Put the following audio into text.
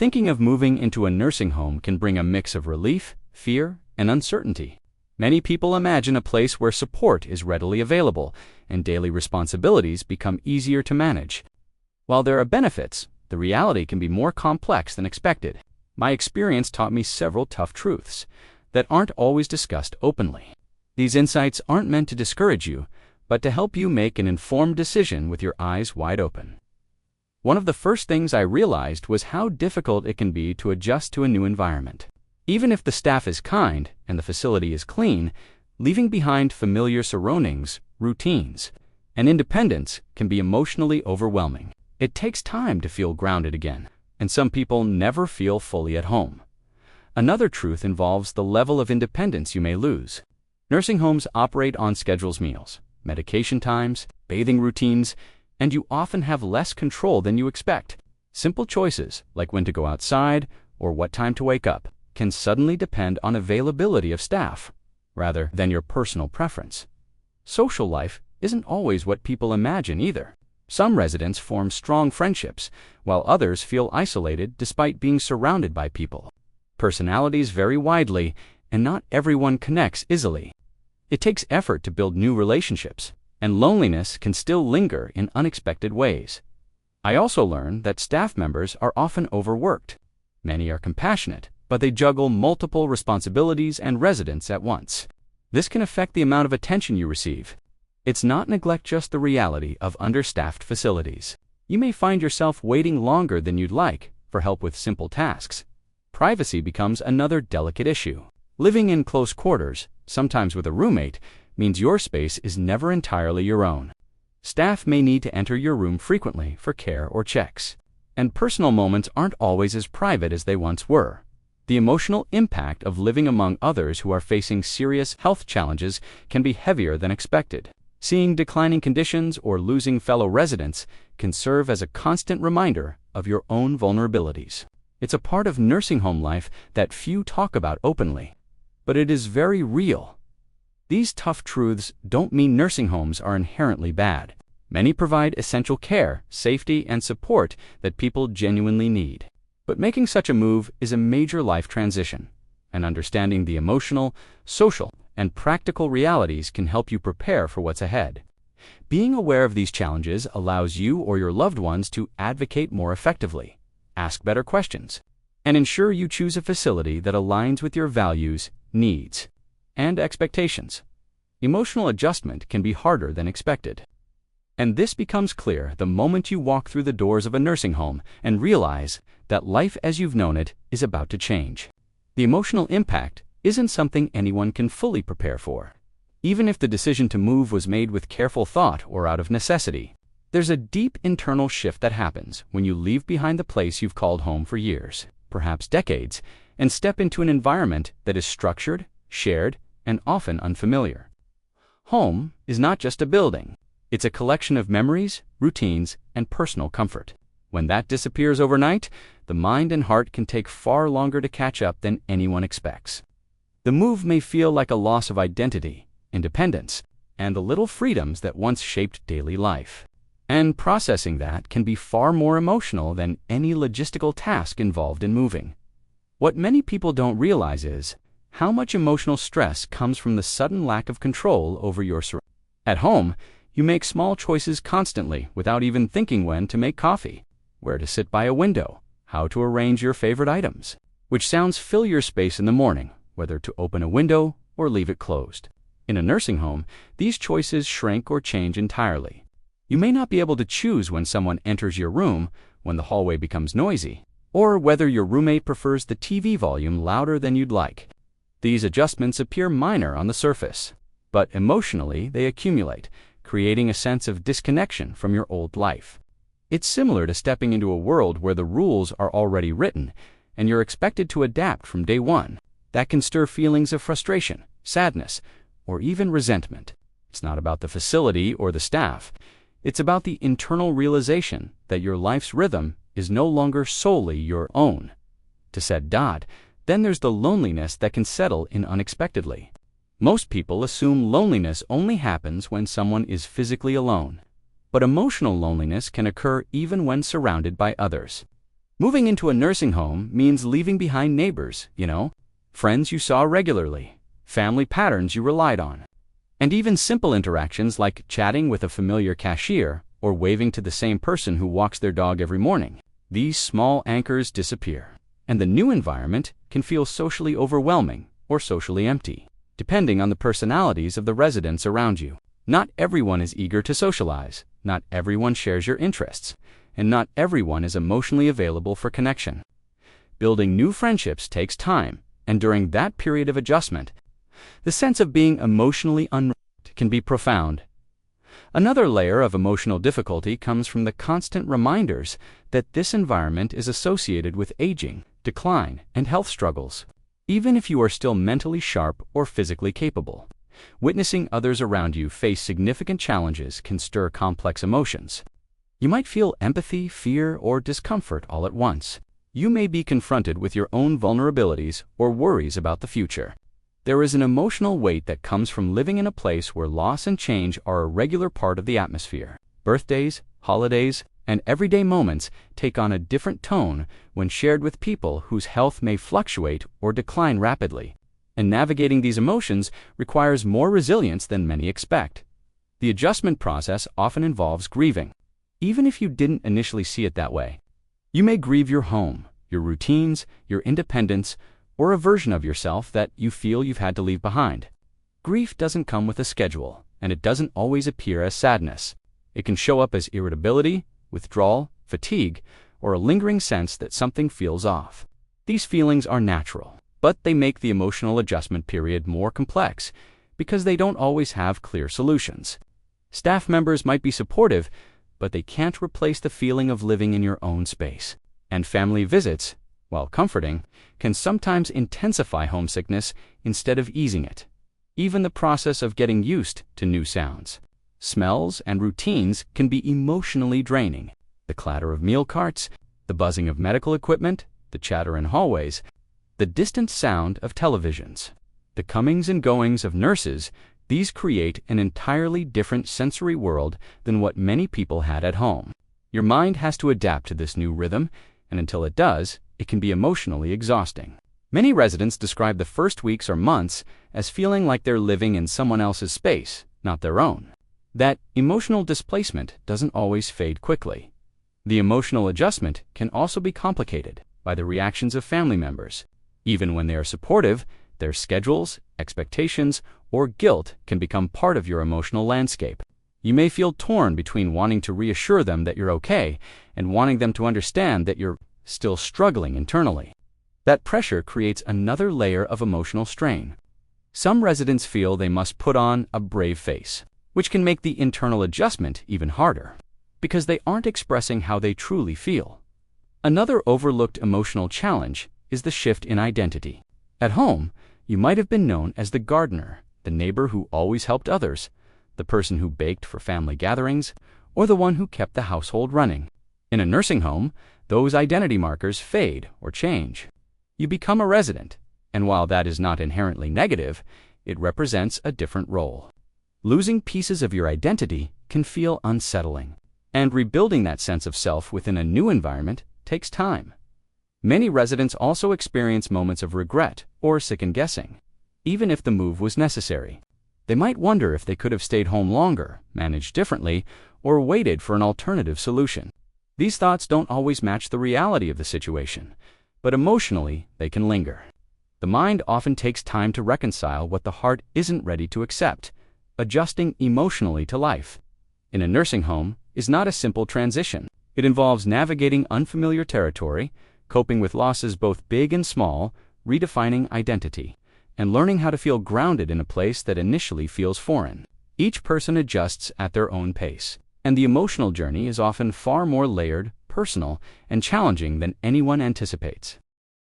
Thinking of moving into a nursing home can bring a mix of relief, fear, and uncertainty. Many people imagine a place where support is readily available and daily responsibilities become easier to manage. While there are benefits, the reality can be more complex than expected. My experience taught me several tough truths that aren't always discussed openly. These insights aren't meant to discourage you, but to help you make an informed decision with your eyes wide open. One of the first things I realized was how difficult it can be to adjust to a new environment. Even if the staff is kind and the facility is clean, leaving behind familiar surroundings, routines, and independence can be emotionally overwhelming. It takes time to feel grounded again, and some people never feel fully at home. Another truth involves the level of independence you may lose. Nursing homes operate on scheduled meals, medication times, bathing routines, and you often have less control than you expect. Simple choices, like when to go outside or what time to wake up, can suddenly depend on availability of staff, rather than your personal preference. Social life isn't always what people imagine either. Some residents form strong friendships, while others feel isolated despite being surrounded by people. Personalities vary widely, and not everyone connects easily. It takes effort to build new relationships, and loneliness can still linger in unexpected ways. I also learned that staff members are often overworked. Many are compassionate, but they juggle multiple responsibilities and residents at once. This can affect the amount of attention you receive. It's not neglect, just the reality of understaffed facilities. You may find yourself waiting longer than you'd like for help with simple tasks. Privacy becomes another delicate issue. Living in close quarters, sometimes with a roommate, means your space is never entirely your own. Staff may need to enter your room frequently for care or checks, and personal moments aren't always as private as they once were. The emotional impact of living among others who are facing serious health challenges can be heavier than expected. Seeing declining conditions or losing fellow residents can serve as a constant reminder of your own vulnerabilities. It's a part of nursing home life that few talk about openly, but it is very real. These tough truths don't mean nursing homes are inherently bad. Many provide essential care, safety, and support that people genuinely need. But making such a move is a major life transition, and understanding the emotional, social, and practical realities can help you prepare for what's ahead. Being aware of these challenges allows you or your loved ones to advocate more effectively, ask better questions, and ensure you choose a facility that aligns with your values, needs, and expectations. Emotional adjustment can be harder than expected. And this becomes clear the moment you walk through the doors of a nursing home and realize that life as you've known it is about to change. The emotional impact isn't something anyone can fully prepare for. Even if the decision to move was made with careful thought or out of necessity, there's a deep internal shift that happens when you leave behind the place you've called home for years, perhaps decades, and step into an environment that is structured, shared, and often unfamiliar. Home is not just a building. It's a collection of memories, routines, and personal comfort. When that disappears overnight, the mind and heart can take far longer to catch up than anyone expects. The move may feel like a loss of identity, independence, and the little freedoms that once shaped daily life. And processing that can be far more emotional than any logistical task involved in moving. What many people don't realize is how much emotional stress comes from the sudden lack of control over your surroundings. At home, you make small choices constantly without even thinking when to make coffee, where to sit by a window, how to arrange your favorite items, which sounds fill your space in the morning, whether to open a window or leave it closed. In a nursing home, these choices shrink or change entirely. You may not be able to choose when someone enters your room, when the hallway becomes noisy, or whether your roommate prefers the TV volume louder than you'd like. These adjustments appear minor on the surface, but emotionally they accumulate, creating a sense of disconnection from your old life. It's similar to stepping into a world where the rules are already written, and you're expected to adapt from day one. That can stir feelings of frustration, sadness, or even resentment. It's not about the facility or the staff. It's about the internal realization that your life's rhythm is no longer solely your own. To said dot, then there's the loneliness that can settle in unexpectedly. Most people assume loneliness only happens when someone is physically alone, but emotional loneliness can occur even when surrounded by others. Moving into a nursing home means leaving behind neighbors, friends you saw regularly, family patterns you relied on, and even simple interactions like chatting with a familiar cashier or waving to the same person who walks their dog every morning. These small anchors disappear, and the new environment can feel socially overwhelming or socially empty, depending on the personalities of the residents around you. Not everyone is eager to socialize, not everyone shares your interests, and not everyone is emotionally available for connection. Building new friendships takes time, and during that period of adjustment, the sense of being emotionally unresolved can be profound. Another layer of emotional difficulty comes from the constant reminders that this environment is associated with aging, decline, and health struggles. Even if you are still mentally sharp or physically capable, witnessing others around you face significant challenges can stir complex emotions. You might feel empathy, fear, or discomfort all at once. You may be confronted with your own vulnerabilities or worries about the future. There is an emotional weight that comes from living in a place where loss and change are a regular part of the atmosphere. Birthdays, holidays, and everyday moments take on a different tone when shared with people whose health may fluctuate or decline rapidly. And navigating these emotions requires more resilience than many expect. The adjustment process often involves grieving, even if you didn't initially see it that way. You may grieve your home, your routines, your independence, or a version of yourself that you feel you've had to leave behind. Grief doesn't come with a schedule, and it doesn't always appear as sadness. It can show up as irritability, withdrawal, fatigue, or a lingering sense that something feels off. These feelings are natural, but they make the emotional adjustment period more complex because they don't always have clear solutions. Staff members might be supportive, but they can't replace the feeling of living in your own space. And family visits, while comforting, can sometimes intensify homesickness instead of easing it. Even the process of getting used to new sounds, smells, and routines can be emotionally draining. The clatter of meal carts, the buzzing of medical equipment, the chatter in hallways, the distant sound of televisions, the comings and goings of nurses, these create an entirely different sensory world than what many people had at home. Your mind has to adapt to this new rhythm, and until it does, it can be emotionally exhausting. Many residents describe the first weeks or months as feeling like they're living in someone else's space, not their own. That emotional displacement doesn't always fade quickly. The emotional adjustment can also be complicated by the reactions of family members. Even when they are supportive, their schedules, expectations, or guilt can become part of your emotional landscape. You may feel torn between wanting to reassure them that you're okay and wanting them to understand that you're still struggling internally. That pressure creates another layer of emotional strain. Some residents feel they must put on a brave face, which can make the internal adjustment even harder, because they aren't expressing how they truly feel. Another overlooked emotional challenge is the shift in identity. At home, you might have been known as the gardener, the neighbor who always helped others, the person who baked for family gatherings, or the one who kept the household running. In a nursing home, those identity markers fade or change. You become a resident, and while that is not inherently negative, it represents a different role. Losing pieces of your identity can feel unsettling, and rebuilding that sense of self within a new environment takes time. Many residents also experience moments of regret or second-guessing, even if the move was necessary. They might wonder if they could have stayed home longer, managed differently, or waited for an alternative solution. These thoughts don't always match the reality of the situation, but emotionally they can linger. The mind often takes time to reconcile what the heart isn't ready to accept, adjusting emotionally to life. In a nursing home is not a simple transition. It involves navigating unfamiliar territory, coping with losses both big and small, redefining identity, and learning how to feel grounded in a place that initially feels foreign. Each person adjusts at their own pace, and the emotional journey is often far more layered, personal, and challenging than anyone anticipates.